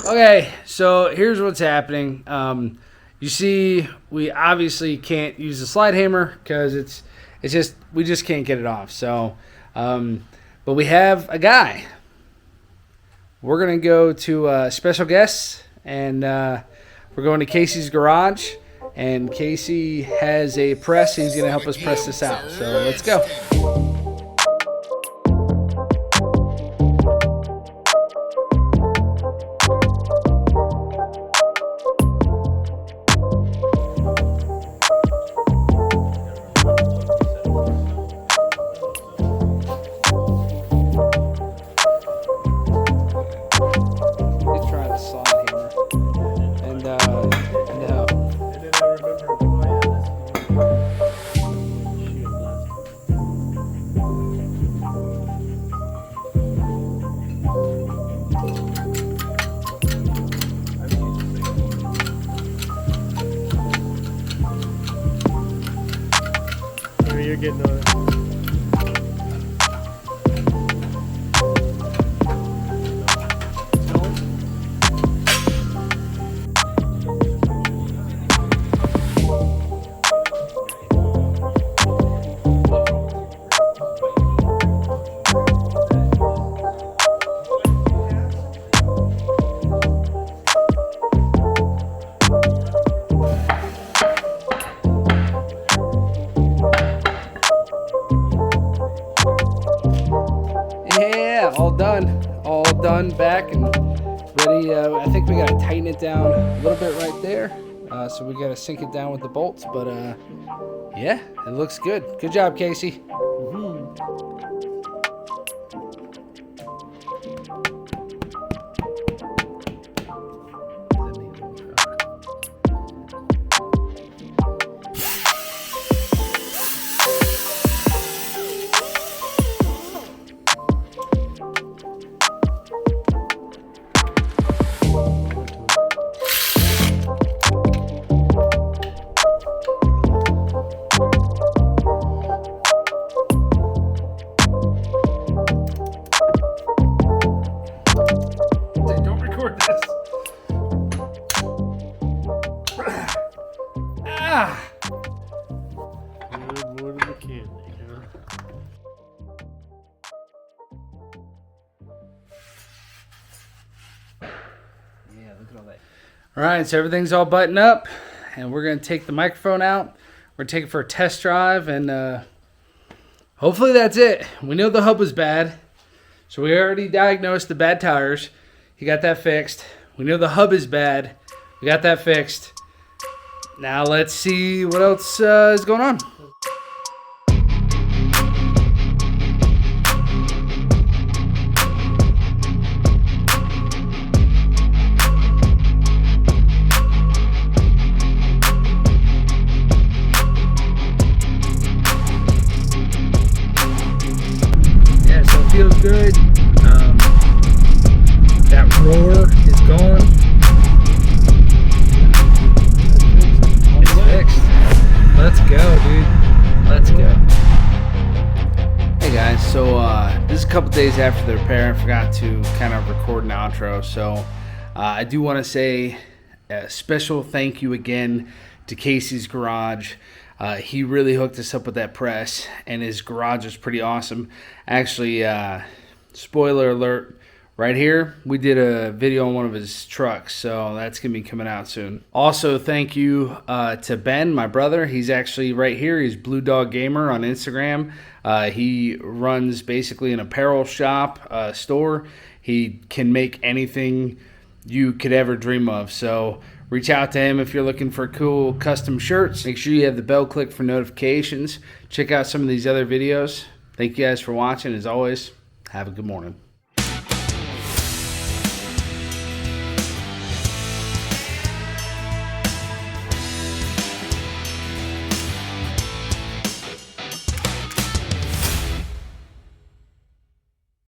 Okay, so here's what's happening. You see, we obviously can't use the slide hammer because we just can't get it off. So, but we have a guy. We're gonna go to special guests, and we're going to Casey's garage. And Casey has a press. He's gonna help us press this out. So let's go. You're getting on it. Yeah, all done, back and ready. I think we gotta tighten it down a little bit right there. So we gotta sink it down with the bolts, but yeah, it looks good. Good job, Casey. More than the candy, huh? Yeah, look at all that. All right, so everything's all buttoned up, and we're gonna take the microphone out. We're gonna take it for a test drive, and hopefully that's it. We know the hub was bad, so we already diagnosed the bad tires. You got that fixed. We know the hub is bad. We got that fixed. Now let's see what else is going on. Yeah, so it feels good. That roar is gone. Let's go, dude. Let's go. Hey guys, so this is a couple days after the repair. I forgot to kind of record an outro, so I do want to say a special thank you again to Casey's Garage. He really hooked us up with that press, and his garage is pretty awesome. Actually, spoiler alert, right here, we did a video on one of his trucks, so that's going to be coming out soon. Also, thank you to Ben, my brother. He's actually right here. He's Blue Dog Gamer on Instagram. He runs basically an apparel shop, store. He can make anything you could ever dream of. So reach out to him if you're looking for cool custom shirts. Make sure you have the bell click for notifications. Check out some of these other videos. Thank you guys for watching. As always, have a good morning.